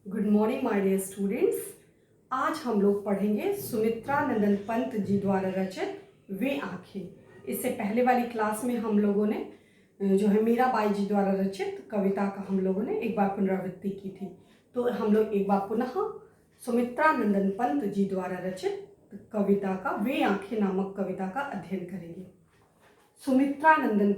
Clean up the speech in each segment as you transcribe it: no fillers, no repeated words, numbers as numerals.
Good morning my dear students. आज हम लोग पढ़ेंगे सुमित्रा नंदन पंत जी द्वारा रचित वे आंखें। इससे पहले वाली क्लास में हम लोगों ने जो है मीराबाई जी द्वारा रचित कविता का हम लोगों ने एक बार पुनरावृत्ति की थी। तो हम लोग एक बार पुनः सुमित्रा नंदन पंत जी द्वारा रचित कविता का वे आंखें नामक कविता का अध्ययन करेंगे। सुमित्रा नंदन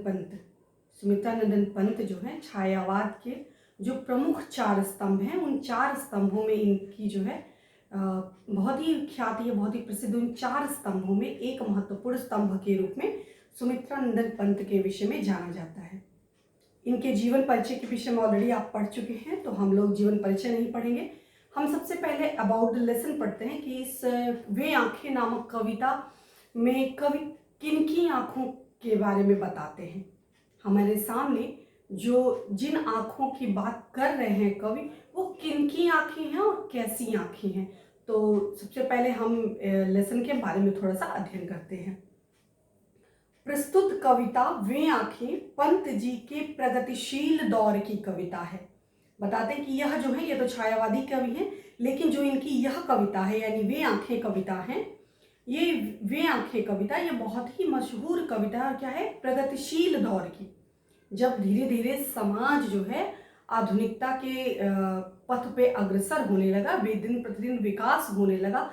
पंत जो है छायावाद के जो प्रमुख चार स्तंभ हैं, उन चार स्तंभों में इनकी जो है बहुत ही ख्याति है, बहुत ही प्रसिद्ध। उन चार स्तंभों में एक महत्वपूर्ण स्तंभ के रूप में सुमित्रा नंदन पंत के विषय में जाना जाता है। इनके जीवन परिचय के विषय में ऑलरेडी आप पढ़ चुके हैं, तो हम लोग जीवन परिचय नहीं पढ़ेंगे। हम सबसे पहले अबाउट द लेसन पढ़ते हैं कि इस वे आंखें नामक कविता में कवि किनकी आंखों के बारे में बताते हैं। हमारे सामने जो जिन आँखों की बात कर रहे हैं कवि, वो किनकी आँखें हैं और कैसी आँखें हैं। तो सबसे पहले हम लेसन के बारे में थोड़ा सा अध्ययन करते हैं। प्रस्तुत कविता वे आँखें पंत जी के प्रगतिशील दौर की कविता है। बताते हैं कि यह जो है, ये तो छायावादी कवि हैं, लेकिन जो इनकी यह कविता है यानी वे आँखें कविता है, ये वे आँखें कविता ये बहुत ही मशहूर कविता है। क्या है? प्रगतिशील दौर की। जब धीरे धीरे समाज जो है आधुनिकता के पथ पे अग्रसर होने लगा, वे दिन प्रतिदिन विकास होने लगा,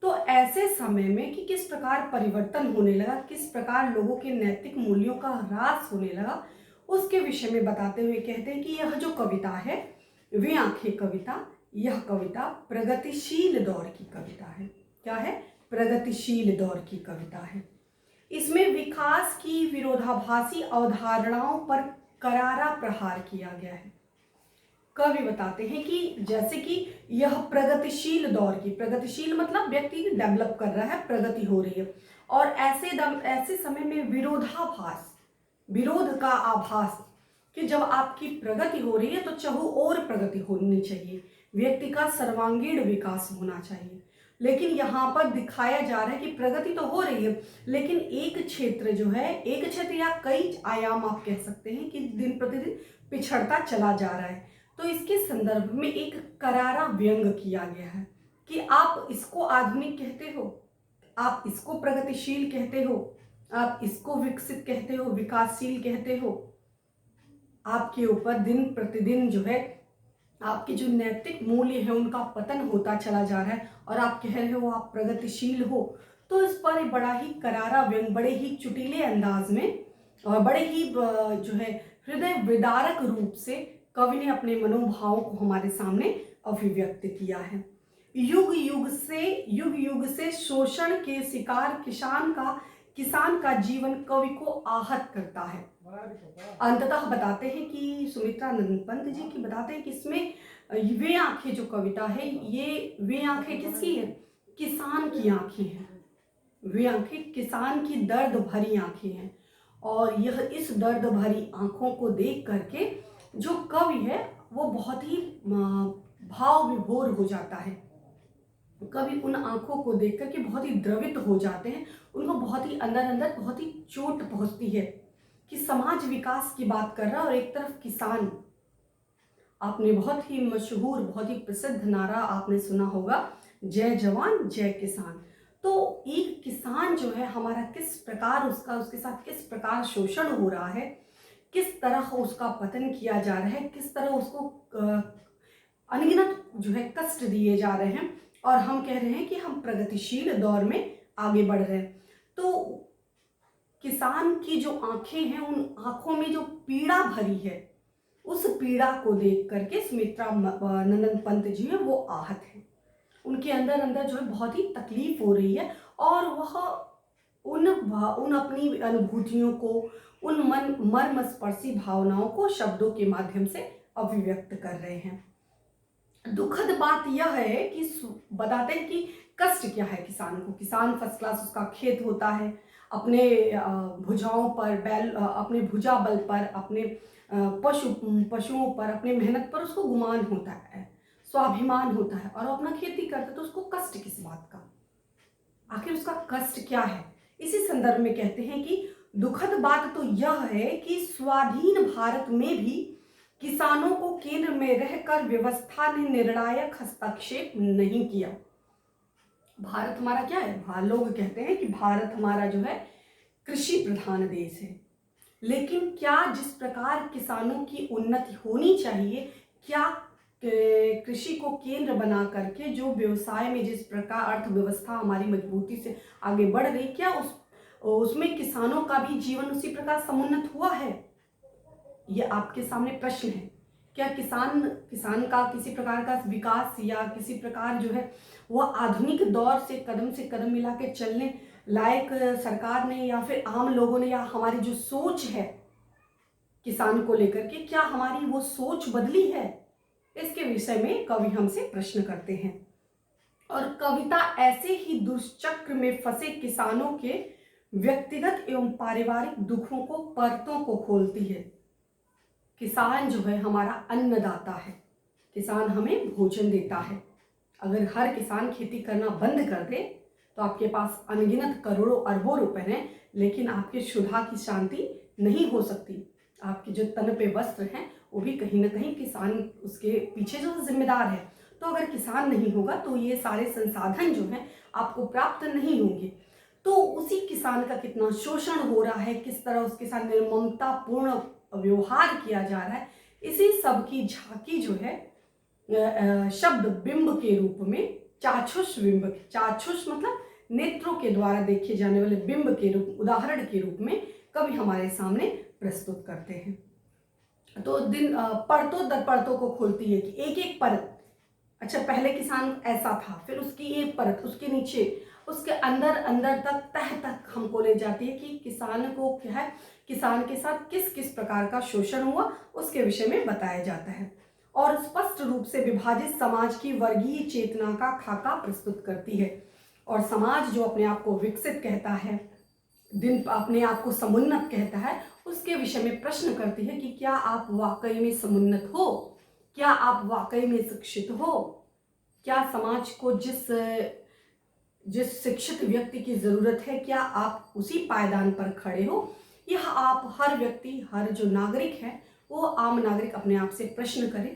तो ऐसे समय में कि किस प्रकार परिवर्तन होने लगा, किस प्रकार लोगों के नैतिक मूल्यों का ह्रास होने लगा, उसके विषय में बताते हुए कहते हैं कि यह जो कविता है वे आंखें कविता, यह कविता प्रगतिशील दौर की कविता है। क्या है? प्रगतिशील दौर की कविता है। इसमें विकास की विरोधाभासी अवधारणाओं पर करारा प्रहार किया गया है। कवि बताते हैं कि जैसे कि यह प्रगतिशील दौर की, प्रगतिशील मतलब व्यक्ति डेवलप कर रहा है, प्रगति हो रही है, और ऐसे समय में विरोधाभास, विरोध का आभास, कि जब आपकी प्रगति हो रही है तो चाहो और प्रगति होनी चाहिए, व्यक्ति का सर्वांगीण विकास होना चाहिए। लेकिन यहाँ पर दिखाया जा रहा है कि प्रगति तो हो रही है, लेकिन एक क्षेत्र जो है, एक क्षेत्र या कई आयाम आप कह सकते हैं कि दिन प्रतिदिन पिछड़ता चला जा रहा है। तो इसके संदर्भ में एक करारा व्यंग किया गया है कि आप इसको आधुनिक कहते हो, आप इसको प्रगतिशील कहते हो, आप इसको विकसित कहते हो, विकासशील कहते हो। आपके ऊपर दिन प्रतिदिन जो है आपके जो नैतिक मूल्य है उनका पतन होता चला जा रहा है, और आप कह रहे हो आप प्रगतिशील हो। तो इस पर बड़ा ही करारा व्यंग, बड़े ही चुटीले अंदाज में और बड़े ही जो है हृदय विदारक रूप से कवि ने अपने मनोभावों को हमारे सामने अभिव्यक्त किया है। युग युग से शोषण के शिकार किसान का जीवन कवि को आहत करता है। अंततः बताते हैं कि सुमित्रा नंदन पंत जी की बताते हैं कि इसमें वे आंखें जो कविता है, ये वे आंखें किसकी है? किसान की आंखें हैं। वे आंखें किसान की दर्द भरी आंखें हैं, और यह इस दर्द भरी आंखों को देख करके जो कवि है वो बहुत ही भाव विभोर हो जाता है। कवि उन आंखों को देख करके बहुत ही द्रवित हो जाते हैं, उनको बहुत ही अंदर अंदर बहुत ही चोट पहुंचती है कि समाज विकास की बात कर रहा है और एक तरफ किसान। आपने बहुत ही मशहूर, बहुत ही प्रसिद्ध नारा आपने सुना होगा, जय जवान जय किसान। तो एक किसान जो है हमारा, किस प्रकार उसके साथ किस प्रकार शोषण हो रहा है, किस तरह उसका पतन किया जा रहा है, किस तरह उसको अनगिनत जो है कष्ट दिए जा रहे हैं, और हम कह रहे हैं कि हम प्रगतिशील दौर में आगे बढ़ रहे हैं। तो किसान की जो आंखें हैं, उन आंखों में जो पीड़ा भरी है, उस पीड़ा को देख करके सुमित्रा नंदन पंत जी हैं वो आहत हैं। उनके अंदर अंदर जो है बहुत ही तकलीफ हो रही है, और वह उन अपनी अनुभूतियों को, उन मर्मस्पर्शी भावनाओं को शब्दों के माध्यम से अभिव्यक्त कर रहे हैं। दुखद बात यह है कि बताते हैं कि कष्ट क्या है किसान को। किसान फर्स्ट क्लास, उसका खेत होता है, अपने भुजाओं पर अपने भुजा बल पर, अपने पशुओं पर, अपने मेहनत पर उसको गुमान होता है, स्वाभिमान होता है, और अपना खेती करता है, तो उसको कष्ट किस बात का? आखिर उसका कष्ट क्या है? इसी संदर्भ में कहते हैं कि दुखद बात तो यह है कि स्वाधीन भारत में भी किसानों को केंद्र में रहकर व्यवस्था ने निर्णायक हस्तक्षेप नहीं किया। भारत हमारा क्या है, लोग कहते हैं कि भारत हमारा जो है कृषि प्रधान देश है, लेकिन क्या जिस प्रकार किसानों की उन्नति होनी चाहिए, क्या कृषि को केंद्र बना करके जो व्यवसाय में जिस प्रकार अर्थव्यवस्था हमारी मजबूती से आगे बढ़ रही, क्या उसमें किसानों का भी जीवन उसी प्रकार समुन्नत हुआ है? ये आपके सामने प्रश्न है। क्या किसान का किसी प्रकार का विकास या किसी प्रकार जो है वह आधुनिक दौर से कदम मिला के चलने लायक सरकार ने या फिर आम लोगों ने, या हमारी जो सोच है किसान को लेकर के, क्या हमारी वो सोच बदली है? इसके विषय में कवि हमसे प्रश्न करते हैं। और कविता ऐसे ही दुष्चक्र में फंसे किसानों के व्यक्तिगत एवं पारिवारिक दुखों को परतों को खोलती है। किसान जो है हमारा अन्नदाता है, किसान हमें भोजन देता है। अगर हर किसान खेती करना बंद कर दे तो आपके पास अनगिनत करोड़ों अरबों रुपए हैं, लेकिन आपके क्षुधा की शांति नहीं हो सकती। आपके जो तन पे वस्त्र हैं वो भी कहीं ना कहीं किसान उसके पीछे जो जिम्मेदार है। तो अगर किसान नहीं होगा तो ये सारे संसाधन जो हैं आपको प्राप्त नहीं होंगे। तो उसी किसान का कितना शोषण हो रहा है, किस तरह उसके साथ निर्ममतापूर्ण व्यवहार किया जा रहा है, इसी सब की झांकी जो है शब्द बिंब के रूप में, चाक्षुष बिंब, चाक्षुष मतलब नेत्रों के द्वारा देखे जाने वाले बिंब के रूप, उदाहरण के रूप में कवि हमारे सामने प्रस्तुत करते हैं। तो दिन परतों दर परतों को खोलती है कि एक एक परत, अच्छा पहले किसान ऐसा था, फिर उसकी एक परत, उसके नीचे, उसके अंदर अंदर तक, तह तक हमको ले जाती है कि किसान को क्या है, किसान के साथ किस किस प्रकार का शोषण हुआ उसके विषय में बताया जाता है। और स्पष्ट रूप से विभाजित समाज की वर्गीय चेतना का खाका प्रस्तुत करती है। और समाज जो अपने आप को विकसित कहता है, दिन अपने आप को समुन्नत कहता है, उसके विषय में प्रश्न करती है कि क्या आप वाकई में समुन्नत हो, क्या आप वाकई में शिक्षित हो, क्या समाज को जिस शिक्षित व्यक्ति की जरूरत है, क्या आप उसी पायदान पर खड़े हो? यह आप हर व्यक्ति, हर जो नागरिक है वो आम नागरिक अपने आप से प्रश्न करे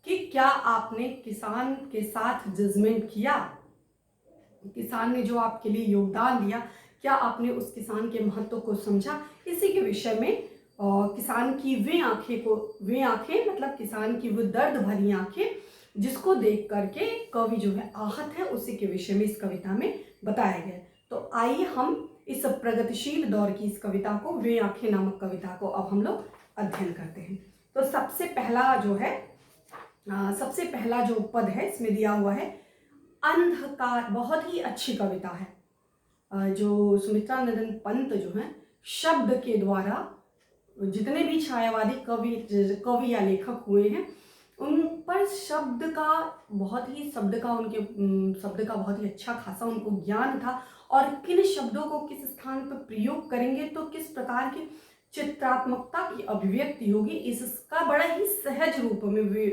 कि क्या आपने किसान के साथ जजमेंट किया, किसान ने जो आपके लिए योगदान दिया, क्या आपने उस किसान के महत्व को समझा? इसी के विषय में किसान की वे आंखें मतलब किसान की वो दर्द भरी आंखें जिसको देख करके कवि जो है आहत है, उसी के विषय में इस कविता में बताया गया। तो आइए हम इस प्रगतिशील दौर की इस कविता को, वे आंखें नामक कविता को अब हम लोग अध्ययन करते हैं। तो सबसे पहला जो पद है इसमें दिया हुआ है अंधकार। बहुत ही अच्छी कविता है जो सुमित्रा नंदन पंत जो है शब्द के द्वारा, जितने भी छायावादी कवि या लेखक हुए हैं उन पर शब्द का बहुत ही अच्छा खासा उनको ज्ञान था, और किन शब्दों को किस स्थान पर प्रयोग करेंगे तो किस प्रकार की चित्रात्मकता की अभिव्यक्ति होगी, इसका बड़ा ही सहज रूप में वे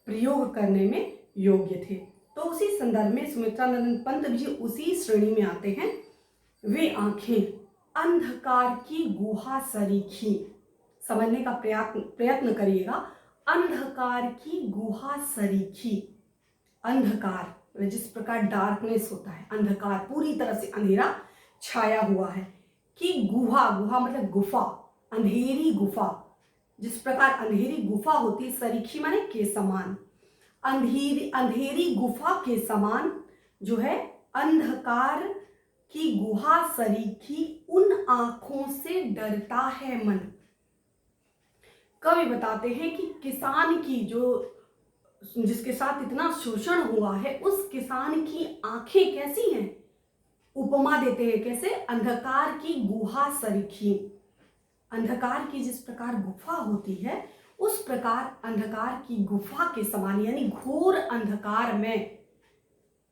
प्रयोग करने में योग्य थे। तो उसी संदर्भ में सुमित्रा नंदन पंत जी उसी श्रेणी में आते हैं। वे आंखें अंधकार की गुहा सरीखी, समझने का प्रयत्न करिएगा। अंधकार की गुहा सरीखी, अंधकार जिस प्रकार डार्कनेस होता है, अंधकार पूरी तरह से अंधेरा छाया हुआ है, कि गुहा मतलब गुफा, अंधेरी गुफा, जिस प्रकार अंधेरी गुफा होती है, सरीखी माने के समान, अंधेरी गुफा के समान जो है अंधकार की गुहा सरीखी, उन आंखों से डरता है मन। कवि बताते हैं कि किसान की जिसके साथ इतना शोषण हुआ है, उस किसान की आंखें कैसी हैं, उपमा देते हैं कैसे, अंधकार की गुहा सरीखी, अंधकार की जिस प्रकार गुफा होती है उस प्रकार अंधकार की गुफा के समान, यानी घोर अंधकार में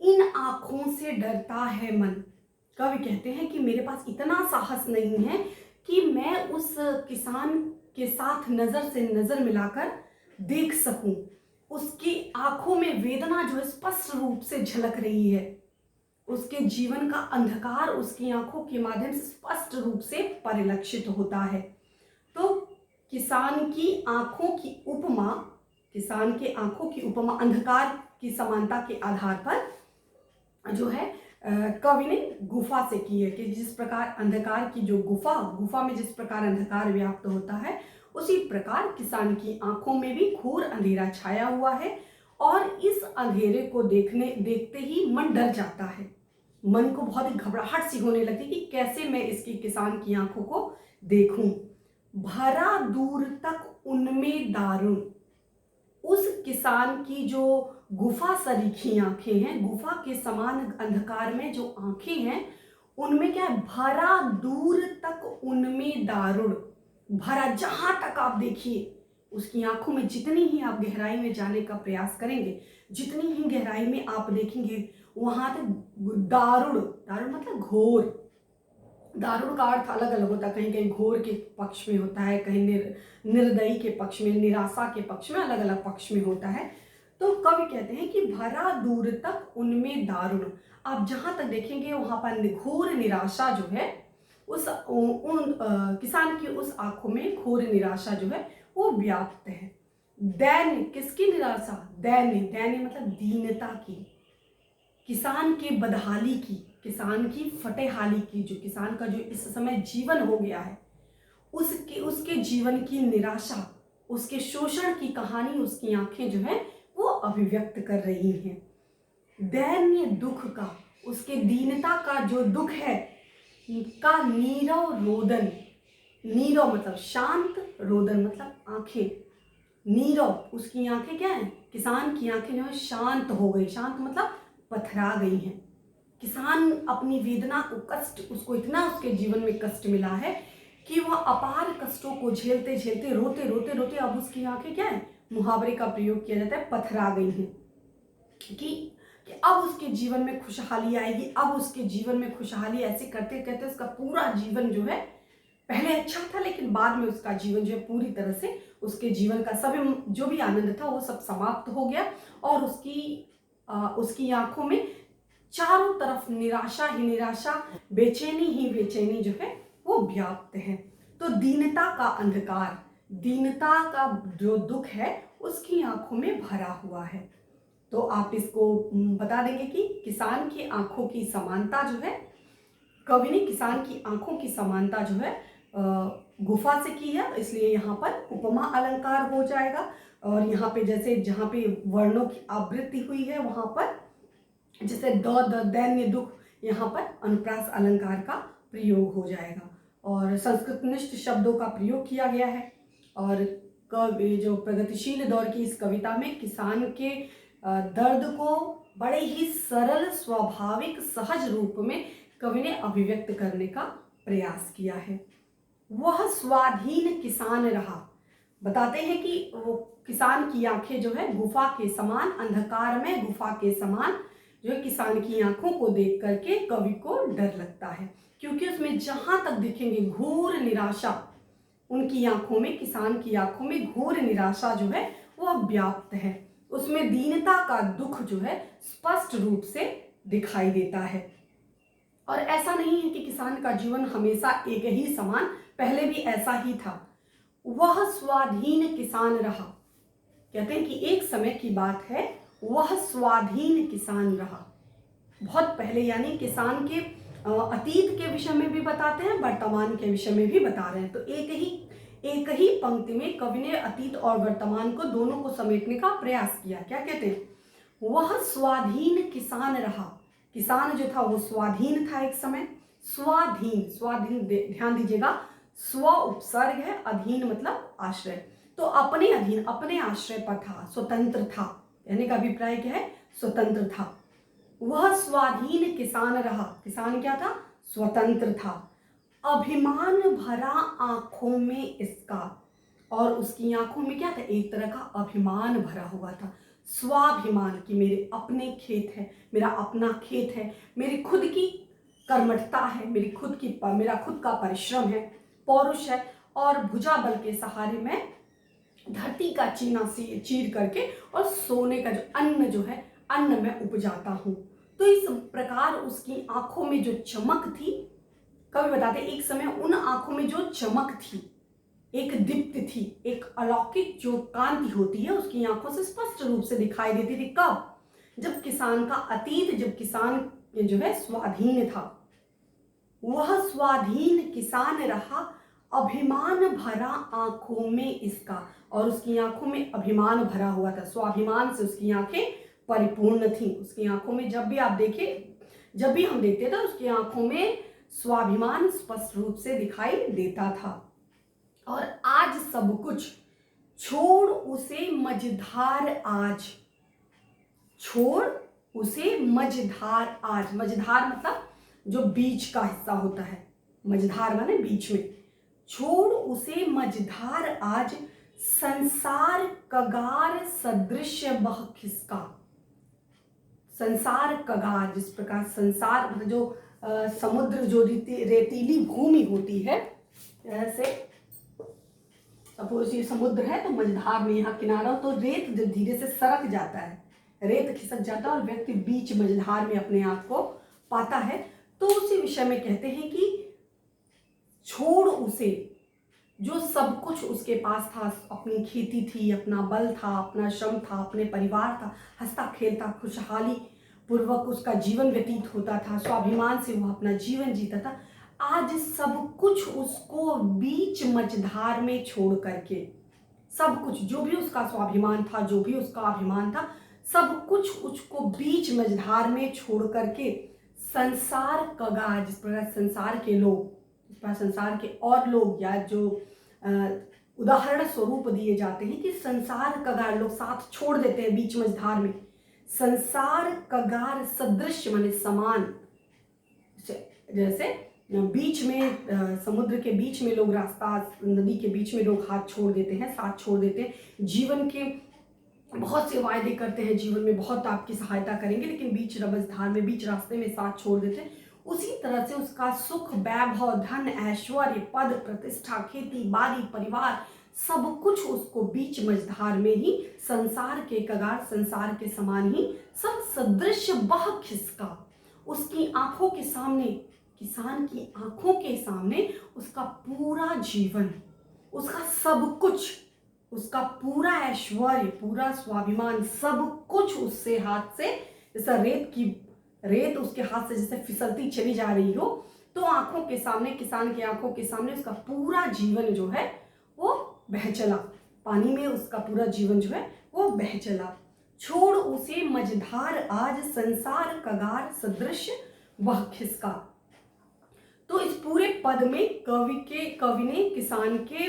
इन आंखों से डरता है मन। कवि कहते हैं कि मेरे पास इतना साहस नहीं है कि मैं उस किसान के साथ नजर से नजर मिलाकर देख सकूं, उसकी आंखों में वेदना जो स्पष्ट रूप से झलक रही है, उसके जीवन का अंधकार उसकी आंखों के माध्यम से स्पष्ट रूप से परिलक्षित होता है। तो किसान की आंखों की उपमा, किसान के आंखों की उपमा अंधकार की समानता के आधार पर जो है कवि ने गुफा से की है कि जिस प्रकार अंधकार की जो गुफा में जिस प्रकार अंधकार व्याप्त होता है, उसी प्रकार किसान की आंखों में भी घोर अंधेरा छाया हुआ है। और इस अंधेरे को देखते ही मन डर जाता है, मन को बहुत ही घबराहट सी होने लगती कि कैसे मैं इसकी किसान की आंखों को देखूं। भरा दूर तक उनमें दारुण, उस किसान की जो गुफा सरीखी आंखें हैं, गुफा के समान अंधकार में जो आंखें हैं, उनमें क्या है, भरा दूर तक उनमें दारुण, भरा जहां तक आप देखिए उसकी आंखों में, जितनी ही आप गहराई में जाने का प्रयास करेंगे, जितनी ही गहराई में आप देखेंगे, वहां तक दारुण, दारुण मतलब घोर, दारुण का अर्थ अलग अलग होता है, कहीं कहीं घोर के पक्ष में होता है, कहीं निर्दयी के पक्ष में, निराशा के पक्ष में, अलग अलग पक्ष में होता है। तो कवि कहते हैं कि भरा दूर तक उनमें दारुण, आप जहां तक देखेंगे वहां पर घोर निराशा जो है, किसान की उस आंखों में घोर निराशा जो है वो व्याप्त है। दैन्य, किसकी निराशा, दैन्य, दैन्य मतलब दीनता की, किसान के बदहाली की, किसान की फटेहाली की, जो किसान का जो इस समय जीवन हो गया है, उसके जीवन की निराशा, उसके शोषण की कहानी उसकी आंखें जो है वो अभिव्यक्त कर रही हैं। दैन्य दुख का, उसके दीनता का जो दुख है का नीरव रोदन, नीरव मतलब शांत, रोदन मतलब आंखें, नीरव, उसकी आंखें क्या है, किसान की आंखें जो है शांत हो गई, शांत मतलब पथरा गई हैं। किसान अपनी वेदना को, कष्ट, उसको इतना उसके जीवन में कष्ट मिला है कि वह अपार कष्टों को झेलते झेलते, रोते रोते रोते, अब उसकी आंखें क्या है, मुहावरे का प्रयोग किया जाता है, पथरा गई हैं कि अब उसके जीवन में खुशहाली आएगी, अब उसके जीवन में खुशहाली, ऐसे करते करते उसका पूरा जीवन जो है, पहले अच्छा था लेकिन बाद में उसका जीवन जो है पूरी तरह से, उसके जीवन का सब जो भी आनंद था वो सब समाप्त हो गया, और उसकी आंखों में चारों तरफ निराशा ही निराशा, बेचैनी ही बेचैनी जो है वो व्याप्त है। तो दीनता का अंधकार, दीनता का जो दुख है उसकी आंखों में भरा हुआ है। तो आप इसको बता देंगे कि किसान की आंखों की समानता जो है, कवि ने किसान की आंखों की समानता जो है गुफा से की है, इसलिए यहाँ पर उपमा अलंकार हो जाएगा। और यहाँ पे जैसे जहाँ पे वर्णों की आवृत्ति हुई है वहाँ पर जैसे दैन्य दुख, यहाँ पर अनुप्रास अलंकार का प्रयोग हो जाएगा और संस्कृतनिष्ठ शब्दों का प्रयोग किया गया है। और कवि जो प्रगतिशील दौर की इस कविता में किसान के दर्द को बड़े ही सरल, स्वाभाविक, सहज रूप में कवि ने अभिव्यक्त करने का प्रयास किया है। वह स्वाधीन किसान रहा, बताते हैं कि वो किसान की आंखें जो है गुफा के समान, अंधकार में गुफा के समान, जो है किसान की आंखों को देख करके कवि को डर लगता है, क्योंकि उसमें जहां तक देखेंगे घोर निराशा, उनकी आंखों में, किसान की आंखों में घोर निराशा जो है वह व्याप्त है, उसमें दीनता का दुख जो है स्पष्ट रूप से दिखाई देता है। और ऐसा नहीं है कि किसान का जीवन हमेशा एक ही समान, पहले भी ऐसा ही था। वह स्वाधीन किसान रहा, कहते हैं कि एक समय की बात है, वह स्वाधीन किसान रहा, बहुत पहले, यानी किसान के अतीत के विषय में भी बताते हैं, वर्तमान के विषय में भी बता रहे हैं। तो एक ही पंक्ति में कवि ने अतीत और वर्तमान को, दोनों को समेटने का प्रयास किया। क्या कहते हैं, वह स्वाधीन किसान रहा, किसान जो था वो स्वाधीन था एक समय, स्वाधीन, स्वाधीन ध्यान दीजिएगा, स्व उपसर्ग है, अधीन मतलब आश्रय, तो अपने अधीन, अपने आश्रय पर था, स्वतंत्र था, कहने का अभिप्राय क्या है, स्वतंत्र था। वह स्वाधीन किसान रहा, किसान क्या था, स्वतंत्र था। अभिमान भरा आंखों में इसका, और उसकी आंखों में क्या था, एक तरह का अभिमान भरा हुआ था, स्वाभिमान, कि मेरे अपने खेत है, मेरा अपना खेत है, मेरी खुद की कर्मठता है, मेरा खुद का परिश्रम है, पौरुष है, और भुजा बल के सहारे मैं धरती का चीर करके और सोने का जो अन्न में उपजाता हूँ। तो इस प्रकार उसकी आंखों में जो चमक थी, कवि बताते एक समय उन आंखों में जो चमक थी, एक दीप्ति थी, एक अलौकिक जो कांति होती है उसकी आंखों से स्पष्ट रूप से दिखाई देती थी। कब? जब किसान का अतीत, जब किसान जो है स्वाधीन था, वह स्वाधीन किसान रहा, अभिमान भरा आंखों में इसका, और उसकी आंखों में अभिमान भरा हुआ था, स्वाभिमान से उसकी आंखें परिपूर्ण थी। उसकी आंखों में जब भी आप देखें, जब भी हम देखते थे उसकी आंखों में स्वाभिमान स्पष्ट रूप से दिखाई देता था। और आज सब कुछ छोड़ उसे मझधार आज, छोड़ उसे मझधार आज। मझधार मतलब जो बीच का हिस्सा होता है, मझधार माने बीच में। छोड़ उसे मझधार आज, संसार कगार सदृश बह खिसका। संसार कगार, जिस प्रकार संसार मतलब जो समुद्र, जो रेतीली भूमि होती है, जैसे सपोज ये समुद्र है तो मझधार में यहाँ किनारा, तो रेत जब धीरे से सरक जाता है, रेत खिसक जाता है और व्यक्ति बीच मझधार में अपने आप को पाता है, तो उसी विषय में कहते हैं कि छोड़ उसे, जो सब कुछ उसके पास था, अपनी खेती थी, अपना बल था, अपना श्रम था, अपने परिवार था, हंसता खेलता खुशहाली पूर्वक उसका जीवन व्यतीत होता था, स्वाभिमान से वह अपना जीवन जीता था, आज सब कुछ उसको बीच मझधार में छोड़ करके, सब कुछ जो भी उसका स्वाभिमान था, जो भी उसका अभिमान था, सब कुछ उसको बीच मझधार में छोड़ करके संसार कगार, जिस प्रकार संसार के लोग, जिस प्रकार संसार के और लोग, या जो उदाहरण स्वरूप दिए जाते हैं कि संसार कगार, लोग साथ छोड़ देते हैं बीच मझधार में। संसार कगार सदृश माने समान, जैसे बीच में समुद्र के बीच में लोग रास्ता, नदी के बीच में लोग हाथ छोड़ देते हैं, साथ छोड़ देते हैं, जीवन के बहुत से वायदे करते हैं, जीवन में बहुत आपकी सहायता करेंगे, लेकिन बीच मझधार में, बीच रास्ते में साथ छोड़ देते हैं। उसी तरह से उसका सुख, वैभव, धन, ऐश्वर्य, पद, प्रतिष्ठा, खेती बाड़ी, परिवार, सब कुछ उसको बीच मझधार में ही संसार के कगार, संसार के समान ही सब सदृश बह खिसका। उसकी आंखों के सामने, किसान की आंखों के सामने उसका पूरा जीवन, उसका सब कुछ, उसका पूरा ऐश्वर्य, पूरा स्वाभिमान, सब कुछ उससे हाथ से, जैसा रेत उसके हाथ से जैसे फिसलती चली जा रही हो, तो आंखों के सामने, किसान की आंखों के सामने उसका पूरा जीवन जो है वो बह चला, पानी में उसका पूरा जीवन जो है वो बह चला। छोड़ उसे मझधार आज, संसार कगार सदृश बह खिसका। तो इस पूरे पद में कवि ने किसान के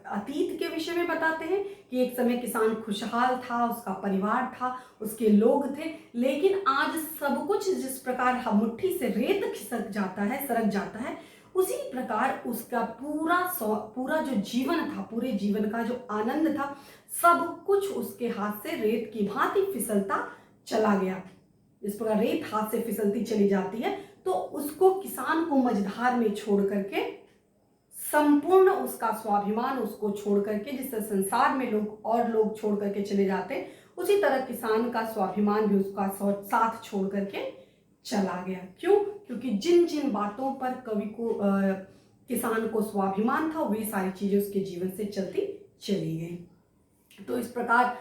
अतीत के विषय में बताते हैं कि एक समय किसान खुशहाल था, उसका परिवार था, उसके लोग थे, लेकिन आज सब कुछ जिस प्रकार मुट्ठी से रेत खिसक जाता है, सरक जाता है, उसी प्रकार उसका पूरा जो जीवन था, पूरे जीवन का जो आनंद था, सब कुछ उसके हाथ से रेत की भांति फिसलता चला गया। इस प्रकार रेत हाथ से फिसलती चली जाती है, तो उसको, किसान को मझधार में छोड़ करके, संपूर्ण उसका स्वाभिमान उसको छोड़ करके, जिससे संसार में लोग छोड़ करके चले जाते, उसी तरह किसान का स्वाभिमान भी उसका साथ छोड़ करके चला गया। क्यों? क्योंकि जिन जिन बातों पर कवि को किसान को स्वाभिमान था, वे सारी चीजें उसके जीवन से चलती चली गई। तो इस प्रकार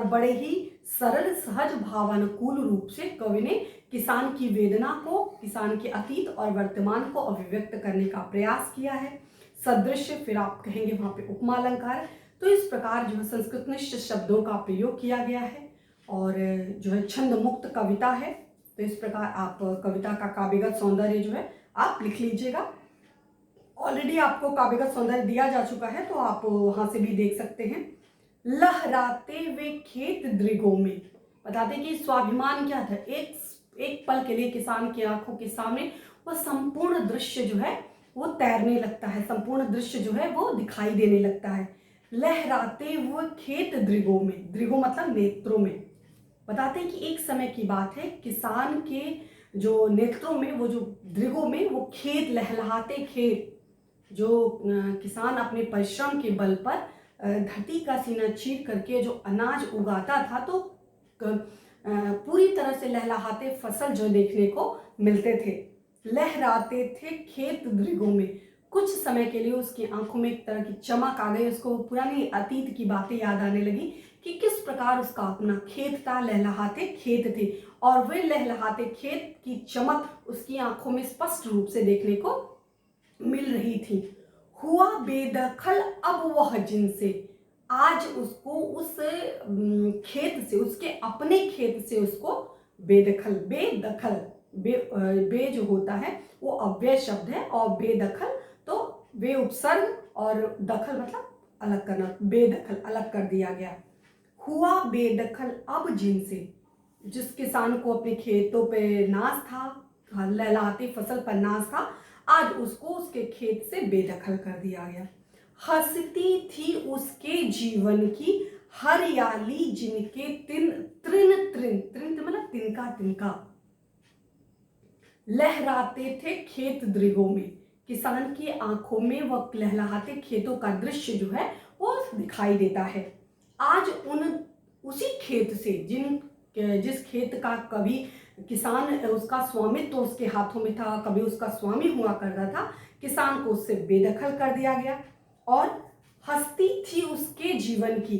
बड़े ही सरल, सहज, भावानुकूल रूप से कवि ने किसान की वेदना को, किसान के अतीत और वर्तमान को अभिव्यक्त करने का प्रयास किया है। सदृश, फिर आप कहेंगे वहां पे उपमा अलंकार, तो इस प्रकार जो है संस्कृतनिष्ठ शब्दों का प्रयोग किया गया है, और जो है छंद मुक्त कविता है। तो इस प्रकार आप कविता का काव्यगत सौंदर्य जो है आप लिख लीजिएगा। ऑलरेडी आपको काव्यगत सौंदर्य दिया जा चुका है, तो आप वहां से भी देख सकते हैं। लहराते वे खेत दृगों में, बताते कि स्वाभिमान क्या था, एक पल के लिए किसान की आंखों के सामने वह संपूर्ण दृश्य जो है वो तैरने लगता है, संपूर्ण दृश्य जो है वो दिखाई देने लगता है। लहराते वो खेत दृगों में, दृगों मतलब नेत्रों में, बताते हैं कि एक समय की बात है, किसान के जो नेत्रों में, वो जो दृगों में, वो खेत, लहलहाते खेत, जो किसान अपने परिश्रम के बल पर धरती का सीना चीर करके जो अनाज उगाता था, तो पूरी तरह से लहलहाते फसल जो देखने को मिलते थे। लहराते थे खेत दृगों में, कुछ समय के लिए उसकी आंखों में एक तरह की चमक आ गई, उसको पुरानी अतीत की बातें याद आने लगी कि किस प्रकार उसका अपना खेत था, लहलहाते खेत थे, और वे लहलहाते खेत की चमक उसकी आंखों में स्पष्ट रूप से देखने को मिल रही थी। हुआ बेदखल अब वह जिनसे, आज उसको उस खेत से, उसके अपने खेत से उसको बेदखल, बेदखल, बे जो होता है वो अव्यय शब्द है, और बेदखल तो बे उपसर्ग और दखल मतलब अलग करना, बेदखल अलग कर दिया गया। हुआ बेदखल अब जिनसे, जिस किसान को अपने खेतों पे नाज था, लहलहाती फसल पर नाज था, आज उसको उसके खेत से बेदखल कर दिया गया। हंसती थी उसके जीवन की हरियाली जिनके तृण तृण तृण मतलब तिनका तिनका लहराते थे खेत दृगों में। किसान की आंखों में वह लहलहाते खेतों का दृश्य जो है वो दिखाई देता है। आज उसी खेत से, जिस खेत का कभी किसान, उसका स्वामित्व तो उसके हाथों में था, कभी उसका स्वामी हुआ करता था, किसान को उससे बेदखल कर दिया गया। और हस्ती थी उसके जीवन की,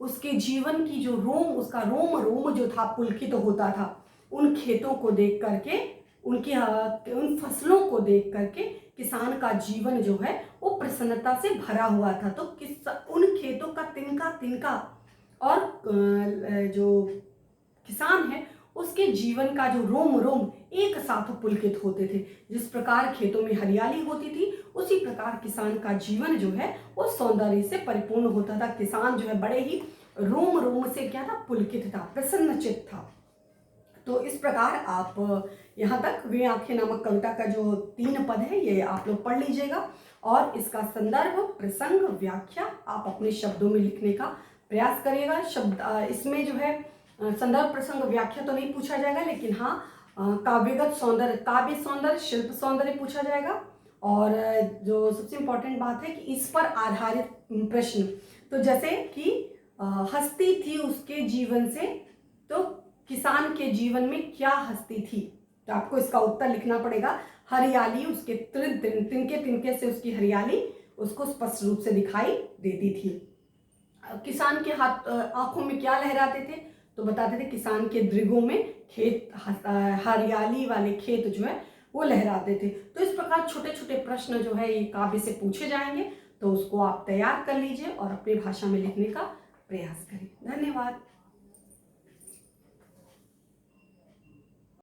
उसके जीवन की जो रोम, उसका रोम रोम जो था पुलकित तो होता था उन खेतों को देख करके, उनकी उन फसलों को देख करके किसान का जीवन जो है वो प्रसन्नता से भरा हुआ था। तो उन खेतों का तिनका तिनका और जो किसान है उसके जीवन का जो रोम रोम एक साथ पुलकित होते थे। जिस प्रकार खेतों में हरियाली होती थी, उसी प्रकार किसान का जीवन जो है वो सौंदर्य से परिपूर्ण होता था। किसान जो है बड़े ही रोम रोम से क्या था, पुलकित था, प्रसन्नचित्त था। तो इस प्रकार आप यहाँ तक वे आंखें नामक कविता का जो 3 पद है ये आप लोग पढ़ लीजिएगा, और इसका संदर्भ, प्रसंग, व्याख्या आप अपने शब्दों में लिखने का प्रयास करिएगा। शब्द इसमें जो है संदर्भ, प्रसंग, व्याख्या तो नहीं पूछा जाएगा, लेकिन हाँ काव्यगत सौंदर्य, काव्य सौंदर्य, शिल्प सौंदर्य पूछा जाएगा। और जो सबसे इम्पोर्टेंट बात है कि इस पर आधारित प्रश्न, तो जैसे कि हस्ती थी उसके जीवन से, तो किसान के जीवन में क्या हस्ती थी, तो आपको इसका उत्तर लिखना पड़ेगा। हरियाली, उसके तिनके तिनके से उसकी हरियाली उसको स्पष्ट रूप से दिखाई देती थी। किसान के हाथ आंखों में क्या लहराते थे, तो बताते थे किसान के दृगों में खेत, हरियाली वाले खेत जो है वो लहराते थे। तो इस प्रकार छोटे छोटे प्रश्न जो है ये काव्य से पूछे जाएंगे, तो उसको आप तैयार कर लीजिए और अपनी भाषा में लिखने का प्रयास करें। धन्यवाद।